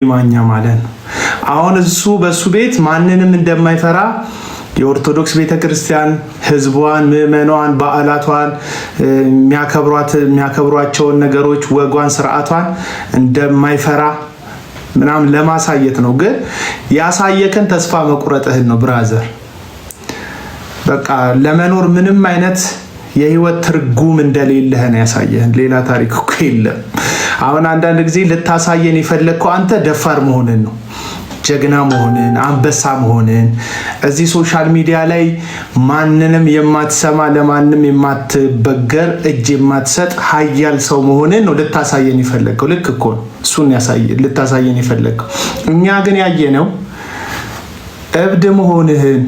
ማኛ ማለት ነው። አሁን እሱ በሱ ቤት ማንንም እንደማይፈራ የኦርቶዶክስ ቤተክርስቲያን ህዝቧን፣ ምዕመናን፣ በዓላቷን የሚያከብሯቸውን ነገሮች ወጓን፣ ስርዓቷን እንደማይፈራ ምናምን ለማሳየት ነው። ግን ያሳየከን ተስፋ መቁረጥህን ነው ብራዘር። በቃ ለመኖር ምንም አይነት የህይወት ትርጉም እንደሌለህ ነው ያሳየህን። ሌላ ታሪክ እኮ የለም። አሁን አንዳንድ ጊዜ ልታሳየን የፈለግከው አንተ ደፋር መሆንን ነው፣ ጀግና መሆንን፣ አንበሳ መሆንን፣ እዚህ ሶሻል ሚዲያ ላይ ማንንም የማትሰማ ለማንም የማትበገር እጅ የማትሰጥ ሀያል ሰው መሆንን ነው ልታሳየን የፈለግከው። ልክ እኮ ነው፣ እሱን ልታሳየን የፈለግከው። እኛ ግን ያየነው እብድ መሆንህን፣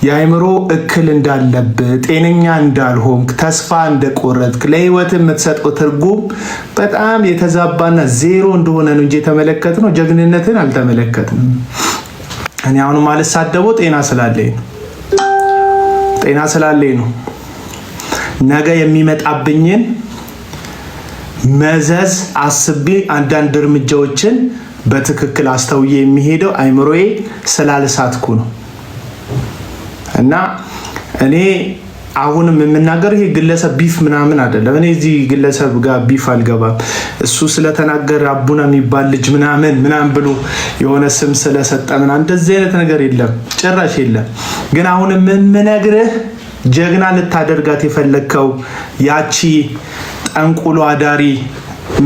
የአእምሮ እክል እንዳለብህ፣ ጤነኛ እንዳልሆንክ፣ ተስፋ እንደቆረጥክ፣ ለህይወት የምትሰጠው ትርጉም በጣም የተዛባና ዜሮ እንደሆነ ነው እንጂ የተመለከትነው ጀግንነትን አልተመለከትንም። እኔ አሁን ማለት ሳደበው ጤና ስላለኝ ነው። ነገ የሚመጣብኝን መዘዝ አስቤ አንዳንድ እርምጃዎችን በትክክል አስተውዬ የሚሄደው አእምሮዬ ስላልሳትኩ ነው። እና እኔ አሁንም የምናገረው ይሄ ግለሰብ ቢፍ ምናምን አይደለም። እኔ እዚህ ግለሰብ ጋር ቢፍ አልገባም። እሱ ስለተናገረ አቡና የሚባል ልጅ ምናምን ብሎ የሆነ ስም ስለሰጠ ምናምን እንደዚህ አይነት ነገር የለም፣ ጭራሽ የለም። ግን አሁንም የምነግርህ ጀግና ልታደርጋት የፈለግከው ያቺ ጠንቁሎ አዳሪ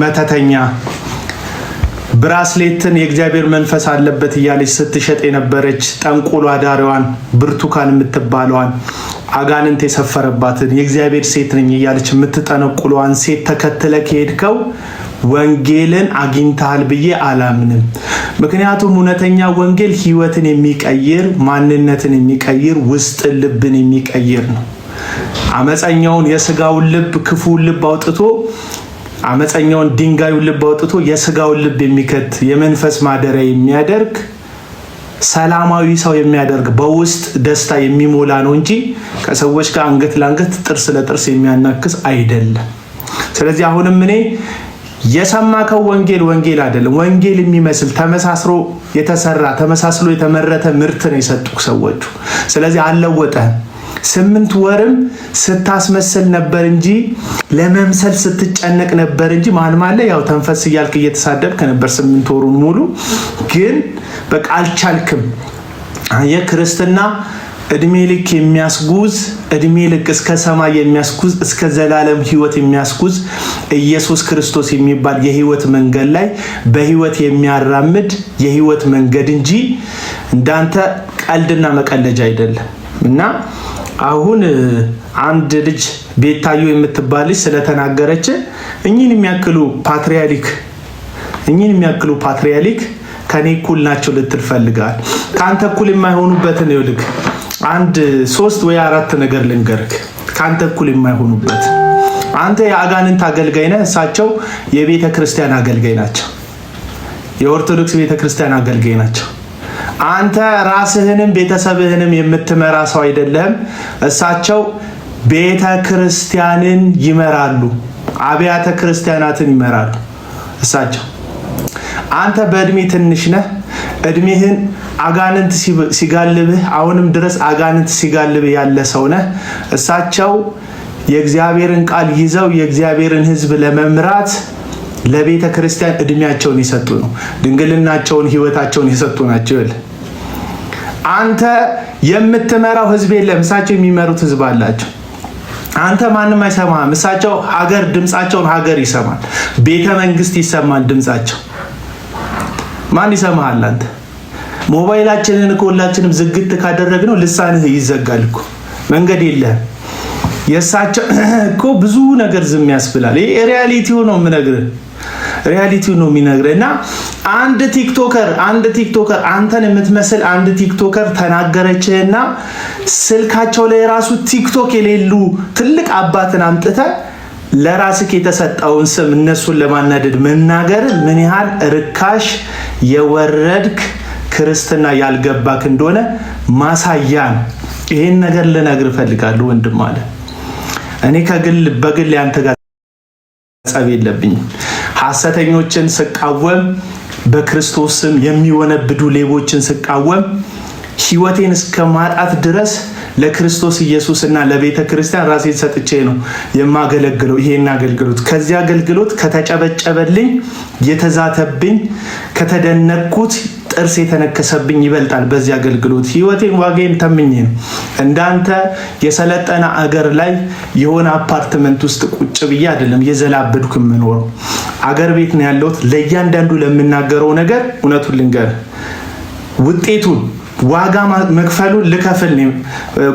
መተተኛ ብራስሌትን የእግዚአብሔር መንፈስ አለበት እያለች ስትሸጥ የነበረች ጠንቁሎ አዳሪዋን ብርቱካን የምትባለዋን አጋንንት የሰፈረባትን የእግዚአብሔር ሴት ነኝ እያለች የምትጠነቁለዋን ሴት ተከትለ ከሄድከው ወንጌልን አግኝተሃል ብዬ አላምንም። ምክንያቱም እውነተኛ ወንጌል ህይወትን የሚቀይር፣ ማንነትን የሚቀይር፣ ውስጥን ልብን የሚቀይር ነው። አመፀኛውን የስጋውን ልብ ክፉውን ልብ አውጥቶ አመፀኛውን ድንጋዩን ልብ አውጥቶ የስጋውን ልብ የሚከት የመንፈስ ማደሪያ የሚያደርግ ሰላማዊ ሰው የሚያደርግ በውስጥ ደስታ የሚሞላ ነው እንጂ ከሰዎች ጋር አንገት ለአንገት ጥርስ ለጥርስ የሚያናክስ አይደለም። ስለዚህ አሁንም እኔ የሰማከው ወንጌል አይደለም። ወንጌል የሚመስል ተመሳስሎ የተመረተ ምርት ነው የሰጡክ ሰዎቹ። ስለዚህ አልለወጠህም። 8 ወርም ስታስመስል ነበር እንጂ ለመምሰል ስትጨነቅ ነበር እንጂ ማለ ያው ተንፈስ እያልክ እየተሳደብክ ነበር 8 ወሩን ሙሉ። ግን በቃ አልቻልክም። የክርስትና እድሜ ልክ የሚያስጉዝ፣ እድሜ ልክ እስከ ሰማይ የሚያስጉዝ፣ እስከ ዘላለም ህይወት የሚያስጉዝ ኢየሱስ ክርስቶስ የሚባል የህይወት መንገድ ላይ በህይወት የሚያራምድ የህይወት መንገድ እንጂ እንዳንተ ቀልድና መቀለጃ አይደለም። እና አሁን አንድ ልጅ ቤታዩ የምትባል ልጅ ስለተናገረች እኚህን የሚያክሉ ፓትሪያርክ ከኔ እኩል ናቸው ልትል ፈልጋል። ካንተ እኩል የማይሆኑበትን ይልክ አንድ 3 ወይ 4 ነገር ልንገርክ። ካንተ እኩል የማይሆኑበት አንተ የአጋንንት አገልጋይ ነህ፣ እሳቸው የቤተ ክርስቲያን አገልጋይ ናቸው። የኦርቶዶክስ ቤተ ክርስቲያን አገልጋይ ናቸው። አንተ ራስህንም ቤተሰብህንም የምትመራ ሰው አይደለም። እሳቸው ቤተ ክርስቲያንን ይመራሉ፣ አብያተ ክርስቲያናትን ይመራሉ እሳቸው። አንተ በእድሜ ትንሽ ነህ። እድሜህን አጋንንት ሲጋልብህ፣ አሁንም ድረስ አጋንንት ሲጋልብህ ያለ ሰው ነህ። እሳቸው የእግዚአብሔርን ቃል ይዘው የእግዚአብሔርን ሕዝብ ለመምራት ለቤተ ክርስቲያን እድሜያቸውን የሰጡ ነው። ድንግልናቸውን ህይወታቸውን የሰጡ ናቸው። አንተ የምትመራው ህዝብ የለም፣ እሳቸው የሚመሩት ህዝብ አላቸው። አንተ ማንም አይሰማህም። እሳቸው ድምጻቸውን ሀገር ይሰማል፣ ቤተ መንግስት ይሰማል ድምጻቸው። ማን ይሰማሃል አንተ? ሞባይላችንን እኮ ሁላችንም ዝግት ካደረግነው ልሳንህ ይዘጋል እኮ፣ መንገድ የለህም። የእሳቸው እኮ ብዙ ነገር ዝም ያስብላል። ይሄ ሪያሊቲው ነው የምነግርህ፣ ሪያሊቲው ነው የሚነግርህ። እና አንድ ቲክቶከር አንተን የምትመስል አንድ ቲክቶከር ተናገረችህና ስልካቸው ላይ ራሱ ቲክቶክ የሌሉ ትልቅ አባትን አምጥተህ ለራስህ የተሰጠውን ስም እነሱን ለማናደድ መናገር ምን ያህል ርካሽ የወረድክ ክርስትና ያልገባክ እንደሆነ ማሳያ ነው። ይሄን ነገር ልነግርህ እፈልጋለሁ ወንድም አለ። እኔ በግል ያንተ ጋር ጸብ የለብኝም። ሐሰተኞችን ስቃወም በክርስቶስ ስም የሚወነብዱ ሌቦችን ስቃወም ህይወቴን እስከ ማጣት ድረስ ለክርስቶስ ኢየሱስና ለቤተ ክርስቲያን ራሴን ሰጥቼ ነው የማገለግለው። ይሄን አገልግሎት ከዚህ አገልግሎት ከተጨበጨበልኝ የተዛተብኝ ከተደነቅኩት ጥርስ የተነከሰብኝ ይበልጣል። በዚህ አገልግሎት ህይወቴን ዋጋዬን ተምኜ ነው። እንዳንተ የሰለጠነ አገር ላይ የሆነ አፓርትመንት ውስጥ ቁጭ ብዬ አይደለም የዘላበድኩ የምኖረው። አገር ቤት ነው ያለሁት። ለእያንዳንዱ ለምናገረው ነገር እውነቱን ልንገር፣ ውጤቱን ዋጋ መክፈሉን ልከፍል ነው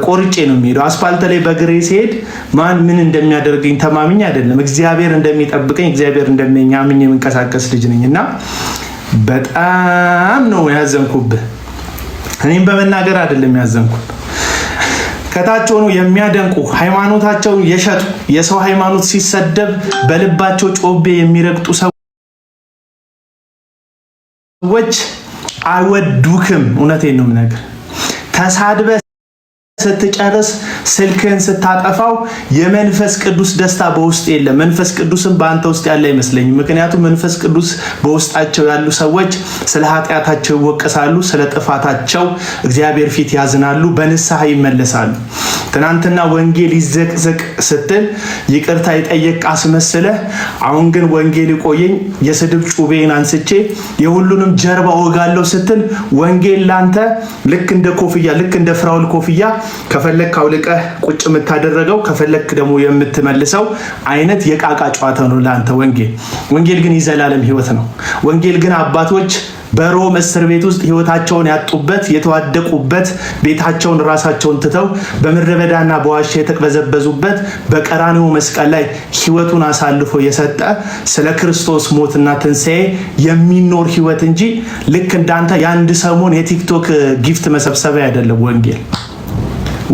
ቆርጬ ነው የሚሄደው። አስፋልት ላይ በግሬ ሲሄድ ማን ምን እንደሚያደርገኝ ተማምኜ አይደለም፣ እግዚአብሔር እንደሚጠብቀኝ እግዚአብሔር እንደሚያምኝ የምንቀሳቀስ ልጅ ነኝና በጣም ነው ያዘንኩብህ። እኔም በመናገር አይደለም ያዘንኩት። ከታች ሆኖ የሚያደንቁ ሃይማኖታቸውን የሸጡ የሰው ሃይማኖት ሲሰደብ በልባቸው ጮቤ የሚረግጡ ሰዎች አይወዱክም። እውነቴን ነው የምነግርህ። ተሳድበ ስትጨርስ ስልክህን ስታጠፋው የመንፈስ ቅዱስ ደስታ በውስጥ የለም። መንፈስ ቅዱስም በአንተ ውስጥ ያለ አይመስለኝም። ምክንያቱም መንፈስ ቅዱስ በውስጣቸው ያሉ ሰዎች ስለ ኃጢአታቸው ይወቀሳሉ፣ ስለ ጥፋታቸው እግዚአብሔር ፊት ያዝናሉ፣ በንስሐ ይመለሳሉ። ትናንትና ወንጌል ይዘቅዘቅ ስትል ይቅርታ የጠየቅ አስመስለህ፣ አሁን ግን ወንጌል ይቆየኝ የስድብ ጩቤን አንስቼ የሁሉንም ጀርባ ወጋለሁ ስትል ወንጌል ላንተ ልክ እንደ ኮፍያ ልክ እንደ ፍራውል ኮፍያ ከፈለክ አውልቀህ ቁጭ የምታደረገው ከፈለክ ደግሞ የምትመልሰው አይነት የቃቃ ጨዋታ ነው ላንተ ወንጌል። ወንጌል ግን የዘላለም ህይወት ነው። ወንጌል ግን አባቶች በሮም እስር ቤት ውስጥ ህይወታቸውን ያጡበት የተዋደቁበት ቤታቸውን ራሳቸውን ትተው በምድረ በዳና በዋሻ የተቅበዘበዙበት በቀራንዮ መስቀል ላይ ህይወቱን አሳልፎ የሰጠ ስለ ክርስቶስ ሞትና ትንሣኤ የሚኖር ህይወት እንጂ ልክ እንዳንተ የአንድ ሰሞን የቲክቶክ ጊፍት መሰብሰቢያ አይደለም ወንጌል።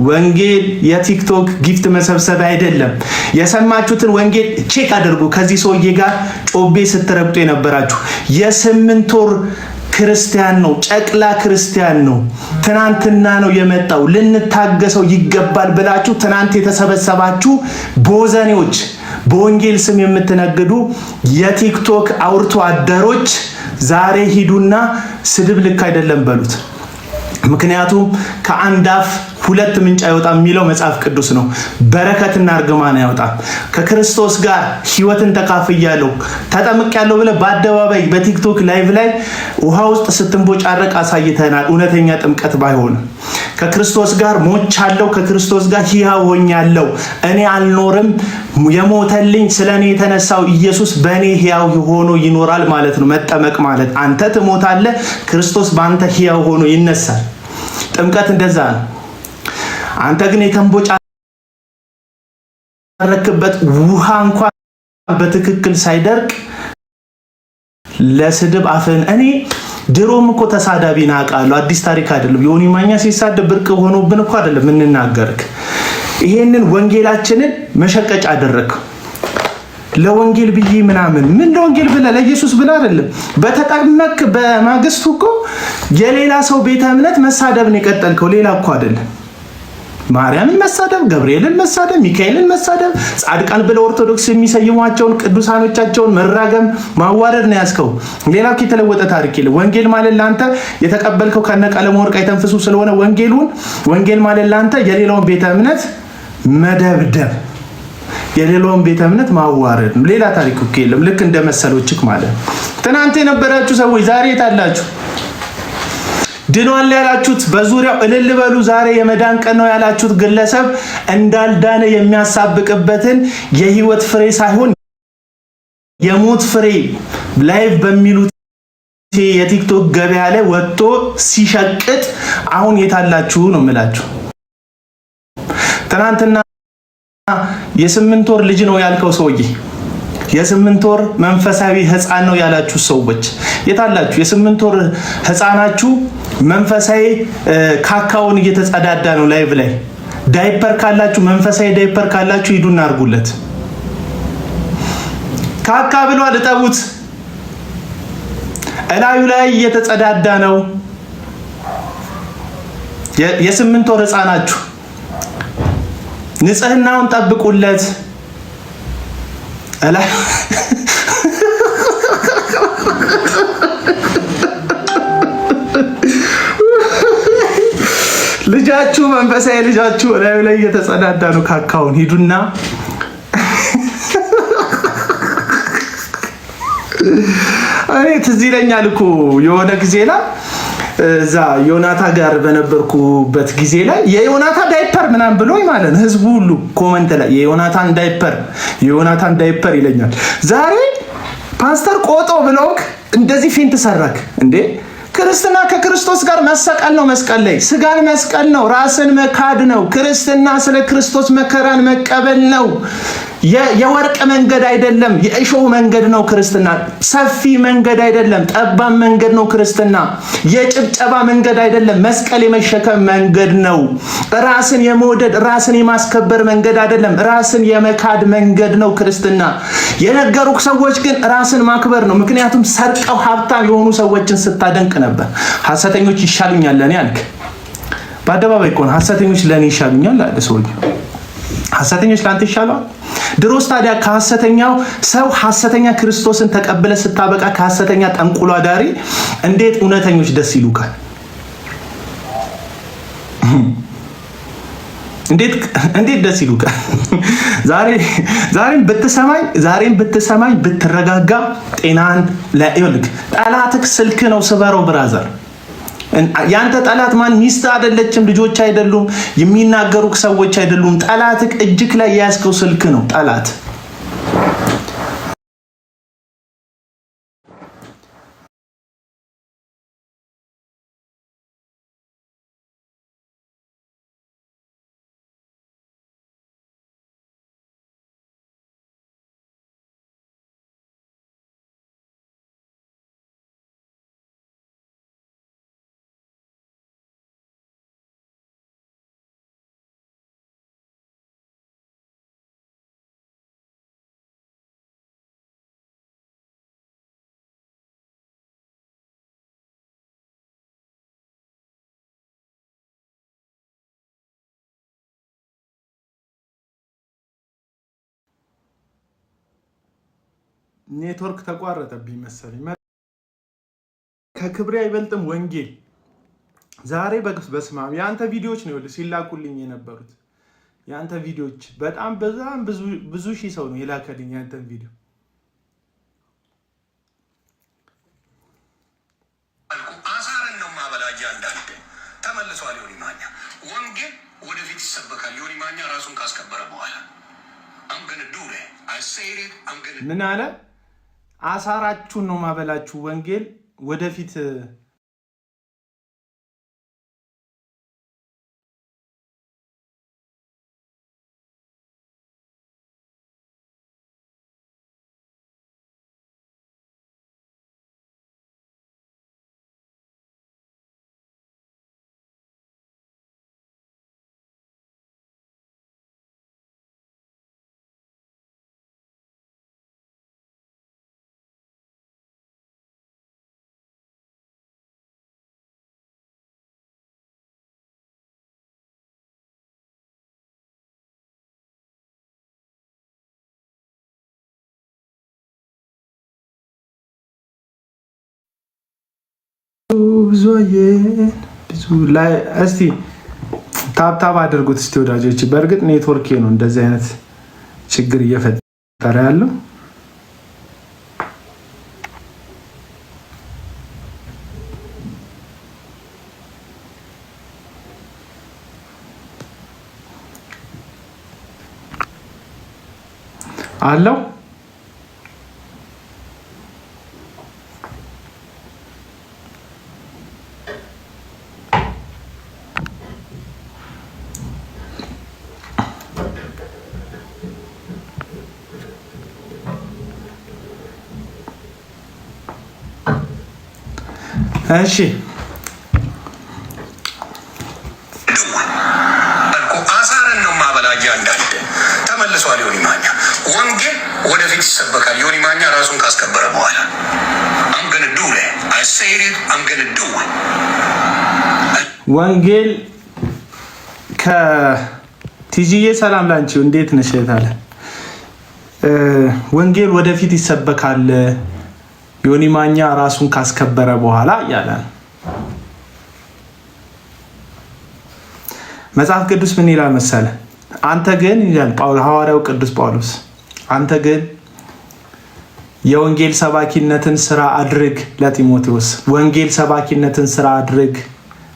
ወንጌል የቲክቶክ ጊፍት መሰብሰቢያ አይደለም። የሰማችሁትን ወንጌል ቼክ አድርጉ። ከዚህ ሰውዬ ጋር ጮቤ ስትረግጡ የነበራችሁ የ8 ወር ክርስቲያን ነው፣ ጨቅላ ክርስቲያን ነው። ትናንትና ነው የመጣው፣ ልንታገሰው ይገባል ብላችሁ ትናንት የተሰበሰባችሁ ቦዘኔዎች፣ በወንጌል ስም የምትነግዱ የቲክቶክ አውርቶ አደሮች ዛሬ ሂዱና ስድብ ልክ አይደለም በሉት። ምክንያቱም ከአንድ አፍ ሁለት ምንጭ አይወጣም የሚለው መጽሐፍ ቅዱስ ነው። በረከትና እርግማን አይወጣም። ከክርስቶስ ጋር ህይወትን ተካፍያለሁ ተጠምቄያለሁ ብለህ በአደባባይ በቲክቶክ ላይቭ ላይ ውሃ ውስጥ ስትንቦጫረቅ አሳይተናል። እውነተኛ ጥምቀት ባይሆንም ከክርስቶስ ጋር ሞቻለሁ፣ ከክርስቶስ ጋር ሕያው ሆኛለሁ፣ እኔ አልኖርም፣ የሞተልኝ ስለኔ የተነሳው ኢየሱስ በእኔ ሕያው ሆኖ ይኖራል ማለት ነው። መጠመቅ ማለት አንተ ትሞታለህ፣ ክርስቶስ በአንተ ሕያው ሆኖ ይነሳል። ጥምቀት እንደዛ ነው። አንተ ግን የተንቦጫረክበት ውሃ እንኳን በትክክል ሳይደርቅ ለስድብ አፍን እኔ ድሮም እኮ ተሳዳቢ ናቃለሁ። አዲስ ታሪክ አይደለም። ዮኒ ማኛ ሲሳደብ ብርቅ ሆኖብን እኮ አይደለም እንናገርክ። ይሄንን ወንጌላችንን መሸቀጫ አደረክ። ለወንጌል ብዬ ምናምን ምን ለወንጌል ብለህ ለኢየሱስ ብለህ አይደለም። በተጠመቅ በማግስቱ እኮ የሌላ ሰው ቤተ እምነት መሳደብ ነው የቀጠልከው። ሌላ እኮ አይደለም። ማርያምን መሳደብ፣ ገብርኤልን መሳደብ፣ ሚካኤልን መሳደብ፣ ጻድቃን ብለው ኦርቶዶክስ የሚሰይሟቸውን ቅዱሳኖቻቸውን መራገም፣ ማዋረድ ነው ያስከው። ሌላው የተለወጠ ታሪክ የለም። ወንጌል ማለት ላንተ የተቀበልከው ከነቀለም ወርቅ አይተንፍሱ ስለሆነ ወንጌል ማለት ላንተ የሌላውን ቤተ እምነት መደብደብ፣ የሌላውን ቤተ እምነት ማዋረድ ነው። ሌላ ታሪክ እኮ የለም። ልክ እንደ መሰሎችክ ማለት ትናንት የነበራችሁ ሰዎች ዛሬ የታላችሁ? ድኗል ያላችሁት በዙሪያው እልል በሉ ዛሬ የመዳን ቀን ነው ያላችሁት ግለሰብ እንዳልዳነ የሚያሳብቅበትን የህይወት ፍሬ ሳይሆን የሞት ፍሬ ላይቭ በሚሉት የቲክቶክ ገበያ ላይ ወጥቶ ሲሸቅጥ አሁን የታላችሁ ነው የምላችሁ። ትናንትና የ8 ወር ልጅ ነው ያልከው ሰውዬ የ8 ወር መንፈሳዊ ህፃን ነው ያላችሁ ሰዎች የታላችሁ? የ8 ወር ህፃናችሁ መንፈሳዊ ካካውን እየተጸዳዳ ነው ላይቭ ላይ። ዳይፐር ካላችሁ መንፈሳዊ ዳይፐር ካላችሁ ሂዱና አርጉለት። ካካ ብሏል፣ እጠቡት። እላዩ ላይ እየተጸዳዳ ነው። የ8 ወር ህፃናችሁ ንጽህናውን ጠብቁለት። እላ ልጃችሁ መንፈሳዊ ልጃችሁ ላይ እየተጸዳዳ ነው። ካካውን ሂዱና እኔ ትዝ ይለኛል እኮ የሆነ ጊዜ ላይ እዛ ዮናታ ጋር በነበርኩበት ጊዜ ላይ የዮናታ ዳይፐር ምናምን ብሎኝ ማለት ነው ህዝቡ ሁሉ ኮመንት ላይ የዮናታን ዳይፐር ይለኛል። ዛሬ ፓስተር ቆጦ ብሎክ እንደዚህ ፊንት ሰራክ እንዴ? ክርስትና ከክርስቶስ ጋር መሰቀል ነው። መስቀል ላይ ስጋን መስቀል ነው። ራስን መካድ ነው። ክርስትና ስለ ክርስቶስ መከራን መቀበል ነው። የወርቅ መንገድ አይደለም፣ የእሾህ መንገድ ነው ክርስትና። ሰፊ መንገድ አይደለም፣ ጠባብ መንገድ ነው ክርስትና። የጭብጨባ መንገድ አይደለም፣ መስቀል የመሸከም መንገድ ነው። ራስን የመውደድ ራስን የማስከበር መንገድ አይደለም፣ ራስን የመካድ መንገድ ነው ክርስትና። የነገሩክ ሰዎች ግን ራስን ማክበር ነው። ምክንያቱም ሰርቀው ሀብታም የሆኑ ሰዎችን ስታደንቅ ነበር። ሐሰተኞች ይሻሉኛል ለኔ አልክ። በአደባባይ እኮ ነው ሐሰተኞች ለኔ ይሻሉኛል አለ ሰውዬው። ሐሰተኞች ላንተ ይሻላል። ድሮስ ታዲያ ከሐሰተኛው ሰው ሐሰተኛ ክርስቶስን ተቀበለ ስታበቃ ከሐሰተኛ ጠንቁሎ አዳሪ እንዴት እውነተኞች ደስ ይሉካል? እንዴት ደስ ይሉካል? ዛሬም ብትሰማኝ ብትረጋጋ ጤናን ለይልክ ጠላትክ ስልክ ነው ስበረው ብራዘር። ያንተ ጠላት ማን? ሚስት አይደለችም፣ ልጆች አይደሉም፣ የሚናገሩክ ሰዎች አይደሉም። ጠላትክ እጅክ ላይ የያዝከው ስልክ ነው ጠላት። ኔትወርክ ተቋረጠብኝ መሰለኝ። ከክብሬ አይበልጥም ወንጌል። ዛሬ በስማም የአንተ ቪዲዮዎች ነው ሲላኩልኝ የነበሩት። የአንተ ቪዲዮዎች በጣም ብዙ ሺህ ሰው ነው የላከልኝ የአንተን ቪዲዮ። አሳረን ነው ማበላጃ እንዳለ ተመልሷል። ዮኒ ማኛ ወንጌል ወደፊት ይሰበካል። ዮኒ ማኛ ራሱን ካስከበረ በኋላ ምን አለ? አሳራችሁን ነው ማበላችሁ። ወንጌል ወደፊት ብዙ ላይ እስቲ ታብታብ አድርጉት እስቲ ወዳጆች። በእርግጥ ኔትወርክ ነው እንደዚህ አይነት ችግር እየፈጠረ ያለው። አለው እሺ አሳረን ነው ማበላጃ እንዳለ ተመልሷል። ዮኒ ማኛ ወንጌል ወደፊት ይሰበካል። ዮኒ ማኛ ራሱን ካስከበረ በኋላ ወንጌል ከቲጂዬ ሰላም ላንቺው እንዴት ነሽ? ታለ ወንጌል ወደፊት ይሰበካል ዮኒ ማኛ ራሱን ካስከበረ በኋላ ያለ መጽሐፍ ቅዱስ ምን ይላል መሰለ? አንተ ግን ይላል ሐዋርያው ቅዱስ ጳውሎስ፣ አንተ ግን የወንጌል ሰባኪነትን ስራ አድርግ። ለጢሞቴዎስ ወንጌል ሰባኪነትን ስራ አድርግ፣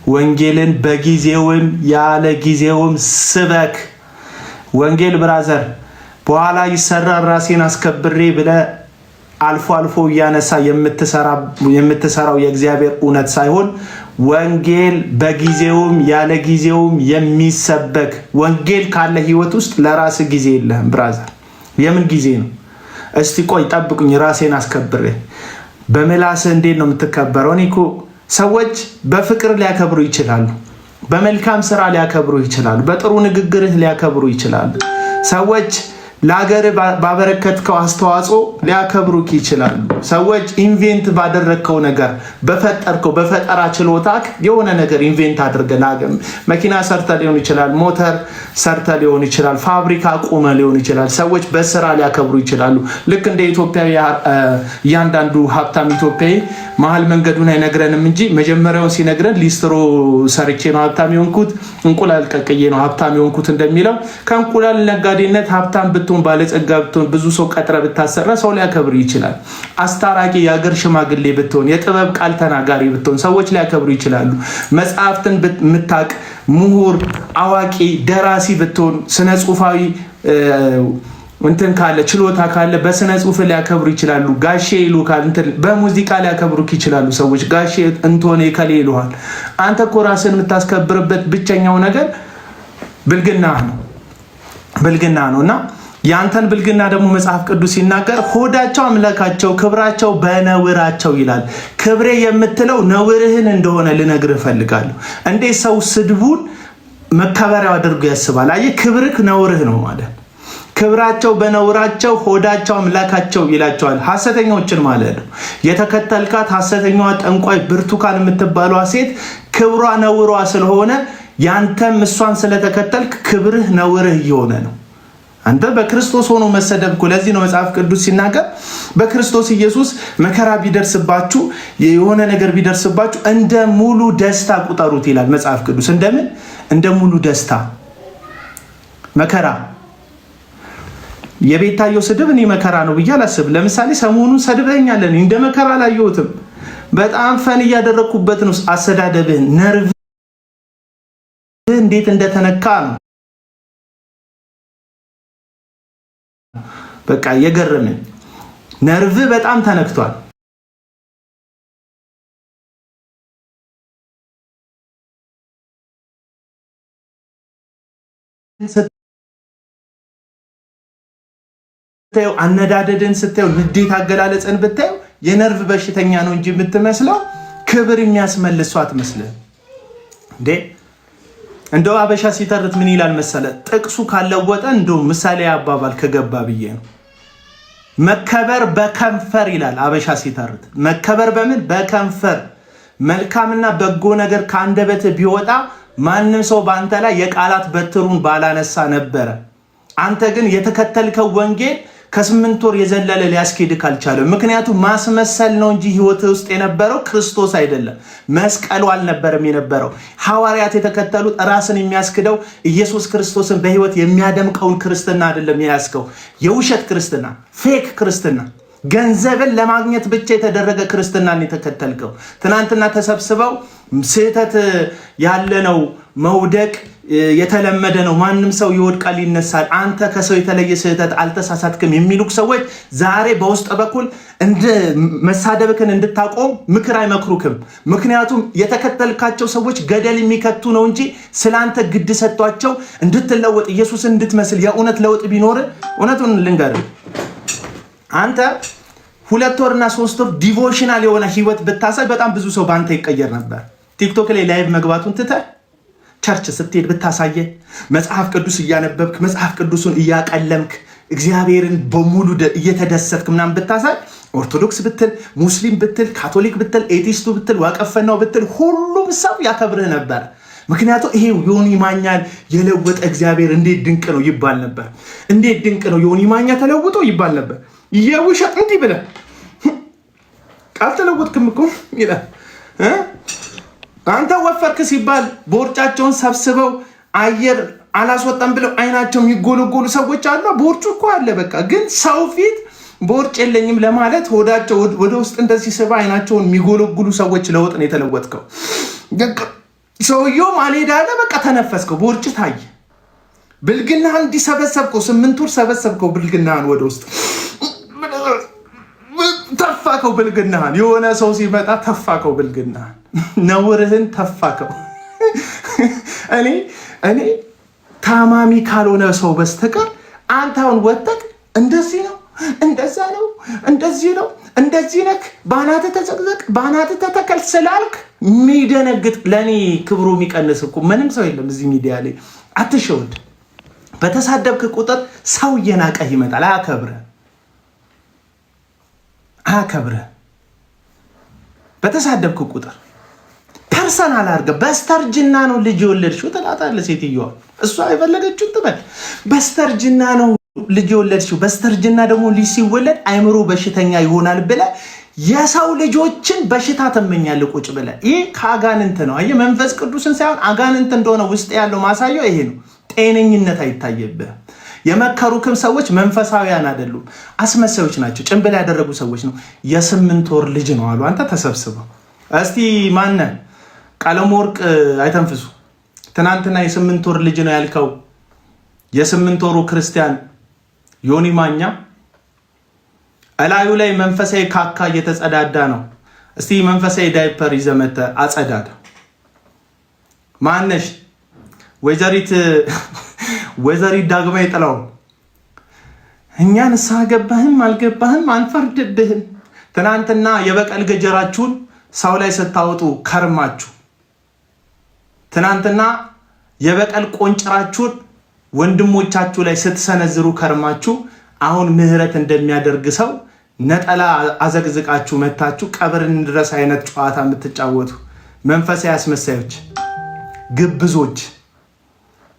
ወንጌልን በጊዜውም ያለ ጊዜውም ስበክ። ወንጌል ብራዘር በኋላ ይሰራል ራሴን አስከብሬ ብለ አልፎ አልፎ እያነሳ የምትሰራው የእግዚአብሔር እውነት ሳይሆን ወንጌል በጊዜውም ያለ ጊዜውም የሚሰበክ ወንጌል ካለ ህይወት ውስጥ ለራስ ጊዜ የለህም ብራዘር። የምን ጊዜ ነው? እስቲ ቆይ ጠብቁኝ ራሴን አስከብሬ። በምላስ እንዴት ነው የምትከበረው? እኔ እኮ ሰዎች በፍቅር ሊያከብሩ ይችላሉ፣ በመልካም ስራ ሊያከብሩ ይችላሉ፣ በጥሩ ንግግርህ ሊያከብሩ ይችላሉ። ሰዎች ለሀገር ባበረከትከው አስተዋጽኦ ሊያከብሩክ ይችላሉ። ሰዎች ኢንቬንት ባደረግከው ነገር በፈጠርከው በፈጠራ ችሎታክ የሆነ ነገር ኢንቬንት አድርገህ መኪና ሰርተ ሊሆን ይችላል፣ ሞተር ሰርተ ሊሆን ይችላል፣ ፋብሪካ አቁመ ሊሆን ይችላል። ሰዎች በስራ ሊያከብሩ ይችላሉ። ልክ እንደ ኢትዮጵያዊ እያንዳንዱ ሀብታም ኢትዮጵያዊ መሀል መንገዱን አይነግረንም እንጂ መጀመሪያውን ሲነግረን ሊስትሮ ሰርቼ ነው ሀብታም የሆንኩት፣ እንቁላል ቀቅዬ ነው ሀብታም የሆንኩት እንደሚለው ከእንቁላል ነጋዴነት ሀብታም ብትሆን ባለጸጋ ብትሆን ብዙ ሰው ቀጥረ ብታሰራ ሰው ሊያከብር ይችላል። አስታራቂ የሀገር ሽማግሌ ብትሆን የጥበብ ቃል ተናጋሪ ብትሆን ሰዎች ሊያከብሩ ይችላሉ። መጽሐፍትን ምታቅ ምሁር፣ አዋቂ፣ ደራሲ ብትሆን ስነ ጽሁፋዊ እንትን ካለ ችሎታ ካለ በስነ ጽሁፍ ሊያከብሩ ይችላሉ። ጋሼ ይሉካል፣ እንትን በሙዚቃ ሊያከብሩክ ይችላሉ። ሰዎች ጋሼ እንቶኔ ከሌ ይሉሃል። አንተ እኮ ራስን የምታስከብርበት ብቸኛው ነገር ብልግና ነው እና ያንተን ብልግና ደግሞ መጽሐፍ ቅዱስ ሲናገር ሆዳቸው አምላካቸው ክብራቸው በነውራቸው ይላል። ክብሬ የምትለው ነውርህን እንደሆነ ልነግርህ እፈልጋለሁ። እንዴት ሰው ስድቡን መከበሪያው አድርጎ ያስባል? አየህ፣ ክብርህ ነውርህ ነው ማለት። ክብራቸው በነውራቸው ሆዳቸው አምላካቸው ይላቸዋል። ሐሰተኞችን ማለት ነው። የተከተልካት ሐሰተኛዋ ጠንቋይ ብርቱካን የምትባለዋ ሴት ክብሯ ነውሯ ስለሆነ ያንተም እሷን ስለተከተልክ ክብርህ ነውርህ እየሆነ ነው። አንተ በክርስቶስ ሆኖ መሰደብኩ። ለዚህ ነው መጽሐፍ ቅዱስ ሲናገር በክርስቶስ ኢየሱስ መከራ ቢደርስባችሁ የሆነ ነገር ቢደርስባችሁ እንደ ሙሉ ደስታ ቁጠሩት ይላል መጽሐፍ ቅዱስ። እንደምን? እንደ ሙሉ ደስታ። መከራ የቤታየው ስድብ እኔ መከራ ነው ብዬ አላስብ። ለምሳሌ ሰሞኑን ሰድበኛለን እንደ መከራ አላየሁትም። በጣም ፈን እያደረግኩበት ነው። አሰዳደብህን ነርቭ እንዴት እንደተነካ ነው በቃ የገረመኝ። ነርቭ በጣም ተነክቷል። ስታየው አነዳደድን ስታየው ንዴት አገላለጽን ብታየው የነርቭ በሽተኛ ነው እንጂ የምትመስለው ክብር የሚያስመልሰው አትመስልም እንዴ። እንደው አበሻ ሲተርት ምን ይላል መሰለ? ጥቅሱ ካለወጠ እንደው ምሳሌ አባባል ከገባ ብዬ ነው። መከበር በከንፈር ይላል አበሻ ሲተርት። መከበር በምን? በከንፈር። መልካምና በጎ ነገር ከአንደበት ቢወጣ ማንም ሰው በአንተ ላይ የቃላት በትሩን ባላነሳ ነበረ። አንተ ግን የተከተልከው ወንጌል ከ8 ወር የዘለለ ሊያስኬድክ አልቻለም። ምክንያቱም ማስመሰል ነው እንጂ ህይወት ውስጥ የነበረው ክርስቶስ አይደለም። መስቀሉ አልነበረም የነበረው። ሐዋርያት የተከተሉት ራስን የሚያስክደው ኢየሱስ ክርስቶስን በህይወት የሚያደምቀውን ክርስትና አይደለም የያዝከው። የውሸት ክርስትና፣ ፌክ ክርስትና፣ ገንዘብን ለማግኘት ብቻ የተደረገ ክርስትናን የተከተልከው። ትናንትና ተሰብስበው ስህተት ያለ ነው፣ መውደቅ የተለመደ ነው፣ ማንም ሰው ይወድቃል ይነሳል፣ አንተ ከሰው የተለየ ስህተት አልተሳሳትክም የሚሉክ ሰዎች ዛሬ በውስጥ በኩል እንደ መሳደብክን እንድታቆም ምክር አይመክሩክም። ምክንያቱም የተከተልካቸው ሰዎች ገደል የሚከቱ ነው እንጂ ስላንተ ግድ ሰጥቷቸው እንድትለወጥ ኢየሱስን እንድትመስል የእውነት ለውጥ ቢኖር እውነቱን ልንገርህ፣ አንተ 2 ወርና 3 ወር ዲቮሽናል የሆነ ህይወት ብታሳይ በጣም ብዙ ሰው በአንተ ይቀየር ነበር። ቲክቶክ ላይ ላይቭ መግባቱን ትተህ ቸርች ስትሄድ ብታሳየ፣ መጽሐፍ ቅዱስ እያነበብክ መጽሐፍ ቅዱሱን እያቀለምክ እግዚአብሔርን በሙሉ እየተደሰትክ ምናምን ብታሳይ፣ ኦርቶዶክስ ብትል፣ ሙስሊም ብትል፣ ካቶሊክ ብትል፣ ኤቲስቱ ብትል፣ ዋቀፈናው ብትል ሁሉም ሰው ያከብርህ ነበር። ምክንያቱም ይሄ ዮኒ ማኛን የለወጠ እግዚአብሔር እንዴት ድንቅ ነው ይባል ነበር። እንዴት ድንቅ ነው ዮኒ ማኛ ተለውጦ ይባል ነበር። የውሸት እንዲህ ብለህ አልተለወጥክም እኮ ይላል። አንተ ወፈርክ ሲባል ቦርጫቸውን ሰብስበው አየር አላስወጣም ብለው አይናቸው የሚጎለጎሉ ሰዎች አሉ። ቦርጩ እኮ አለ በቃ። ግን ሰው ፊት ቦርጭ የለኝም ለማለት ሆዳቸው ወደ ውስጥ እንደዚህ ስባ አይናቸውን የሚጎለጉሉ ሰዎች ለውጥ ነው የተለወጥከው። ሰውየውም አልሄድ አለ በቃ ተነፈስከው፣ ቦርጭ ታየ። ብልግናህን እንዲሰበሰብከው 8 ወር ሰበሰብከው። ብልግናህን ወደ ውስጥ ተፋከው። ብልግናህን የሆነ ሰው ሲመጣ ተፋከው። ብልግናህን ነውርህን ተፋከው። እኔ ታማሚ ካልሆነ ሰው በስተቀር አንተ አሁን ወጥተህ እንደዚህ ነው እንደዛ ነው እንደዚህ ነው እንደዚህ ነክ ባናተ ተዘቅዘቅ ባናተ ተተከል ስላልክ የሚደነግጥ ለኔ ክብሩ የሚቀንስ እኮ ምንም ሰው የለም እዚህ ሚዲያ ላይ። አትሸውድ። በተሳደብክ ቁጥር ሰው እየናቀህ ይመጣል። አያከብርህ። በተሳደብክ ቁጥር ፐርሰናል አድርገህ በስተርጅና ነው ልጅ የወለድሽው ትላታለህ ሴትዮዋ። እሷ የፈለገችውን ትበል። በስተርጅና ነው ልጅ የወለድሽው። በስተርጅና ደግሞ ልጅ ሲወለድ አይምሮ በሽተኛ ይሆናል ብለህ የሰው ልጆችን በሽታ ተመኛለህ ቁጭ ብለህ። ይህ ከአጋንንት ነው። አየህ፣ መንፈስ ቅዱስን ሳይሆን አጋንንት እንደሆነ ውስጥ ያለው ማሳየው ይሄ ነው። ጤነኝነት አይታየብህም። የመከሩክም ሰዎች መንፈሳዊያን አይደሉም፣ አስመሳዮች ናቸው። ጭንብል ያደረጉ ሰዎች ነው። የ8 ወር ልጅ ነው አሉ። አንተ ተሰብስበው እስቲ ማነ ቀለም ወርቅ አይተንፍሱ። ትናንትና የ8 ወር ልጅ ነው ያልከው የ8 ወሩ ክርስቲያን ዮኒ ማኛ እላዩ ላይ መንፈሳዊ ካካ እየተጸዳዳ ነው። እስቲ መንፈሳዊ ዳይፐር ይዘህ መተህ አጸዳዳ። ማነሽ ወይዘሪት ዳግማዊ ጥላው እኛ ንስሐ ገባህም አልገባህም አንፈርድብህም። ትናንትና የበቀል ገጀራችሁን ሰው ላይ ስታወጡ ከርማችሁ፣ ትናንትና የበቀል ቆንጭራችሁን ወንድሞቻችሁ ላይ ስትሰነዝሩ ከርማችሁ፣ አሁን ምህረት እንደሚያደርግ ሰው ነጠላ አዘግዝቃችሁ መታችሁ ቀብርን ድረስ አይነት ጨዋታ የምትጫወቱ መንፈሳዊ አስመሳዮች፣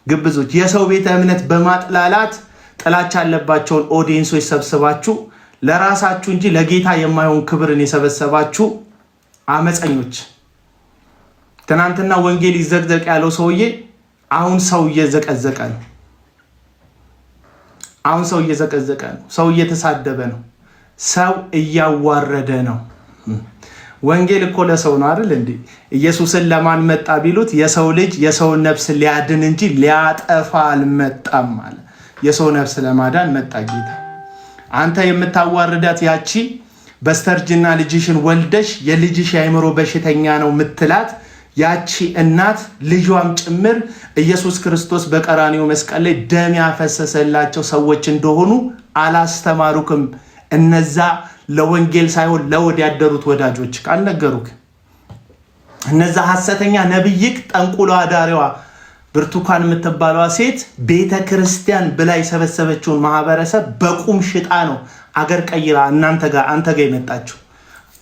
ግብዞች የሰው ቤተ እምነት በማጥላላት ጥላቻ ያለባቸውን ኦዲየንሶች ሰብስባችሁ ለራሳችሁ እንጂ ለጌታ የማይሆን ክብርን የሰበሰባችሁ አመፀኞች። ትናንትና ወንጌል ይዘቅዘቅ ያለው ሰውዬ አሁን ሰው እየዘቀዘቀ ነው። ሰው እየተሳደበ ነው። ሰው እያዋረደ ነው። ወንጌል እኮ ለሰው ነው አይደል እንዴ? ኢየሱስን ለማን መጣ ቢሉት የሰው ልጅ የሰውን ነፍስ ሊያድን እንጂ ሊያጠፋ አልመጣም ማለት። የሰው ነፍስ ለማዳን መጣ ጌታ። አንተ የምታዋርዳት ያቺ በስተርጅና ልጅሽን ወልደሽ የልጅሽ የአእምሮ በሽተኛ ነው ምትላት ያቺ እናት ልጇም ጭምር ኢየሱስ ክርስቶስ በቀራንዮ መስቀል ላይ ደም ያፈሰሰላቸው ሰዎች እንደሆኑ አላስተማሩክም። እነዛ ለወንጌል ሳይሆን ለወድ ያደሩት ወዳጆች ካልነገሩክ፣ እነዛ ሐሰተኛ ነብይክ ጠንቁሎ አዳሪዋ ብርቱካን የምትባለዋ ሴት ቤተ ክርስቲያን ብላ የሰበሰበችውን ማህበረሰብ በቁም ሽጣ ነው አገር ቀይራ አንተ ጋር የመጣችው።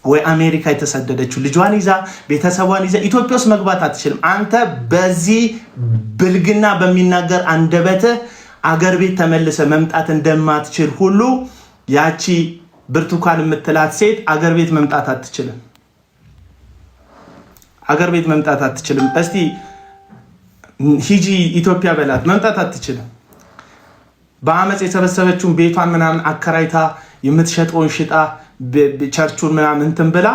ወይ አሜሪካ የተሰደደችው ልጇን ይዛ ቤተሰቧን ይዛ ኢትዮጵያ ውስጥ መግባት አትችልም። አንተ በዚህ ብልግና በሚናገር አንደበትህ አገር ቤት ተመልሰ መምጣት እንደማትችል ሁሉ ያቺ ብርቱካን የምትላት ሴት አገር ቤት መምጣት አትችልም። እስቲ ሂጂ ኢትዮጵያ በላት፣ መምጣት አትችልም። በአመፅ የሰበሰበችውን ቤቷን ምናምን አከራይታ የምትሸጠውን ሽጣ ቸርቹን ምናምን እንትን ብላ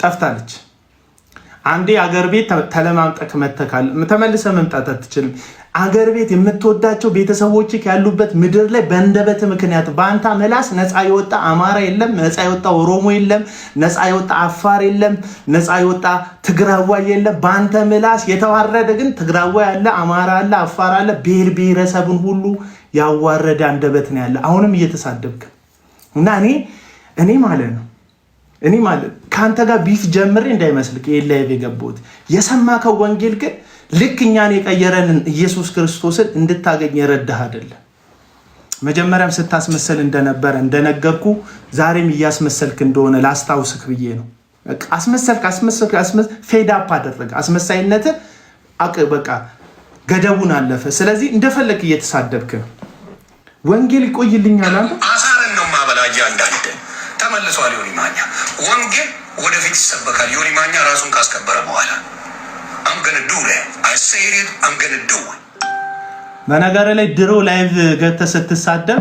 ጠፍታለች። አንዴ አገር ቤት ተለማምጠክ መተካል ተመልሰ መምጣት አትችልም። አገር ቤት የምትወዳቸው ቤተሰቦች ያሉበት ምድር ላይ በእንደበት ምክንያት በአንተ መላስ ነፃ የወጣ አማራ የለም፣ ነፃ የወጣ ኦሮሞ የለም፣ ነፃ የወጣ አፋር የለም፣ ነፃ የወጣ ትግራዋይ የለም። በአንተ መላስ የተዋረደ ግን ትግራዋይ አለ፣ አማራ አለ፣ አፋር አለ። ብሔር ብሔረሰብን ሁሉ ያዋረደ አንደበት ነው ያለ። አሁንም እየተሳደብክ እና እኔ ማለት ከአንተ ጋር ቢፍ ጀምሬ እንዳይመስልክ የላይቭ የገባሁት የሰማከው ወንጌል ግን ልክ እኛን የቀየረንን ኢየሱስ ክርስቶስን እንድታገኝ የረዳህ አይደለም። መጀመሪያም ስታስመሰል እንደነበረ እንደነገርኩ ዛሬም እያስመሰልክ እንደሆነ ላስታውስክ ብዬ ነው። አስመሰልክ ፌድ አፕ አደረገ። አስመሳይነት በቃ ገደቡን አለፈ። ስለዚህ እንደፈለክ እየተሳደብክ ነው። ወንጌል ይቆይልኛል። አንተ አሳረን ነው ማበላያ እንዳንተ ተመልሷል። ዮኒ ማኛ ወንጌል ወደፊት ይሰበካል። ዮኒ ማኛ ራሱን ካስከበረ በኋላ በነገር ላይ ድሮ ላይቭ ገብተህ ስትሳደብ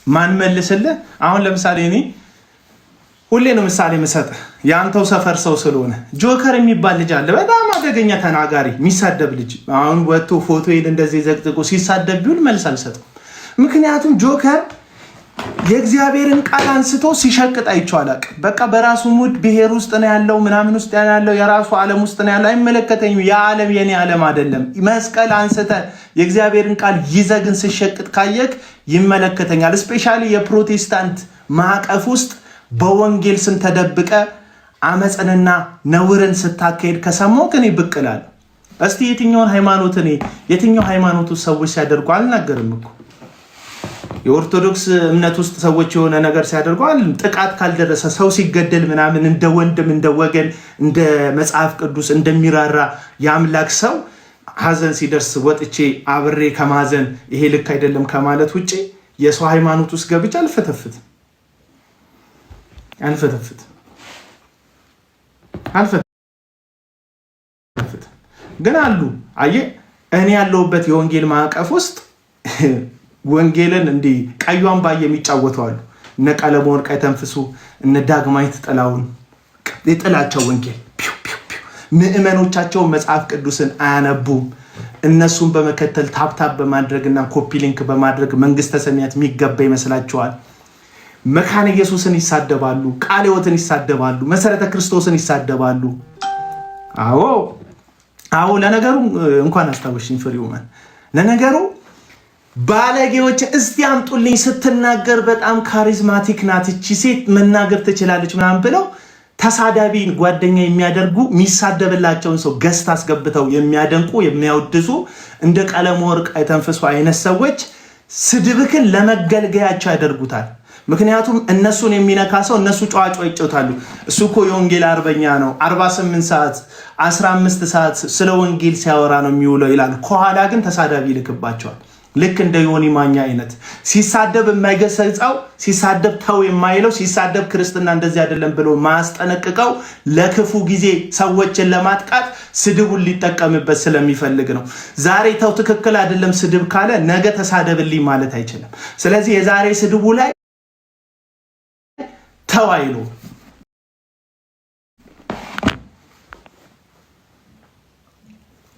ማን መልስልህ? አሁን ለምሳሌ እኔ ሁሌ ነው ምሳሌ የምሰጥህ የአንተው ሰፈር ሰው ስለሆነ ጆከር የሚባል ልጅ አለ፣ በጣም አደገኛ ተናጋሪ የሚሳደብ ልጅ። አሁን ወጥቶ ፎቶዬን እንደዚህ ዘቅዝቆ ሲሳደብ ቢውል መልስ አልሰጥም። ምክንያቱም ጆከር የእግዚአብሔርን ቃል አንስቶ ሲሸቅጥ አይቼው አላውቅም። በቃ በራሱ ሙድ ብሔር ውስጥ ነው ያለው፣ ምናምን ውስጥ ያለው፣ የራሱ ዓለም ውስጥ ነው ያለው። አይመለከተኝም። ያ ዓለም የኔ ዓለም አይደለም። መስቀል አንስተ የእግዚአብሔርን ቃል ይዘህ ግን ሲሸቅጥ ካየክ ይመለከተኛል። ስፔሻሊ የፕሮቴስታንት ማዕቀፍ ውስጥ በወንጌል ስም ተደብቀ አመፅንና ነውርን ስታካሄድ ከሰማሁ ግን ይብቅላል። እስቲ የትኛው ሃይማኖት ውስጥ ሰዎች ሲያደርጉ አልናገርም እኮ የኦርቶዶክስ እምነት ውስጥ ሰዎች የሆነ ነገር ሲያደርጉ ጥቃት ካልደረሰ ሰው ሲገደል ምናምን እንደ ወንድም እንደ ወገን እንደ መጽሐፍ ቅዱስ እንደሚራራ የአምላክ ሰው ሀዘን ሲደርስ ወጥቼ አብሬ ከማዘን ይሄ ልክ አይደለም ከማለት ውጪ የሰው ሃይማኖት ውስጥ ገብቼ አልፈተፍትም። ግን አሉ አየህ እኔ ያለሁበት የወንጌል ማዕቀፍ ውስጥ ወንጌልን እንዲህ ቀዩን ባየ የሚጫወተው አሉ። እነ ቀለመወርቅ አይተንፍሱ፣ እነ ዳግማዊት ጥላውን የጥላቸው ወንጌል ምዕመኖቻቸው መጽሐፍ ቅዱስን አያነቡም። እነሱን በመከተል ታፕታፕ በማድረግና ኮፒ ሊንክ በማድረግ መንግስተ ሰማያት የሚገባ ይመስላቸዋል። መካነ ኢየሱስን ይሳደባሉ፣ ቃለ ሕይወትን ይሳደባሉ፣ መሰረተ ክርስቶስን ይሳደባሉ። አዎ ለነገሩ እንኳን አስታወሽኝ ፍሬውማን ለነገሩ ባለጌዎች እስቲ አምጡልኝ ስትናገር በጣም ካሪዝማቲክ ናት እቺ ሴት መናገር ትችላለች ምናምን ብለው ተሳዳቢ ጓደኛ የሚያደርጉ የሚሳደብላቸውን ሰው ገስት አስገብተው የሚያደንቁ የሚያወድሱ እንደ ቀለመወርቅ አይተንፍሱ አይነት ሰዎች ስድብክን ለመገልገያቸው ያደርጉታል። ምክንያቱም እነሱን የሚነካ ሰው እነሱ ጨዋጫ ይጫወታሉ። እሱ እኮ የወንጌል አርበኛ ነው 48 ሰዓት 15 ሰዓት ስለ ወንጌል ሲያወራ ነው የሚውለው ይላል። ከኋላ ግን ተሳዳቢ ይልክባቸዋል። ልክ እንደ ዮኒ ማኛ አይነት ሲሳደብ የማይገሰጸው ሲሳደብ ተው የማይለው ሲሳደብ ክርስትና እንደዚህ አይደለም ብሎ ማስጠነቅቀው ለክፉ ጊዜ ሰዎችን ለማጥቃት ስድቡን ሊጠቀምበት ስለሚፈልግ ነው። ዛሬ ተው ትክክል አይደለም ስድብ ካለ ነገ ተሳደብልኝ ማለት አይችልም። ስለዚህ የዛሬ ስድቡ ላይ ተው አይሉ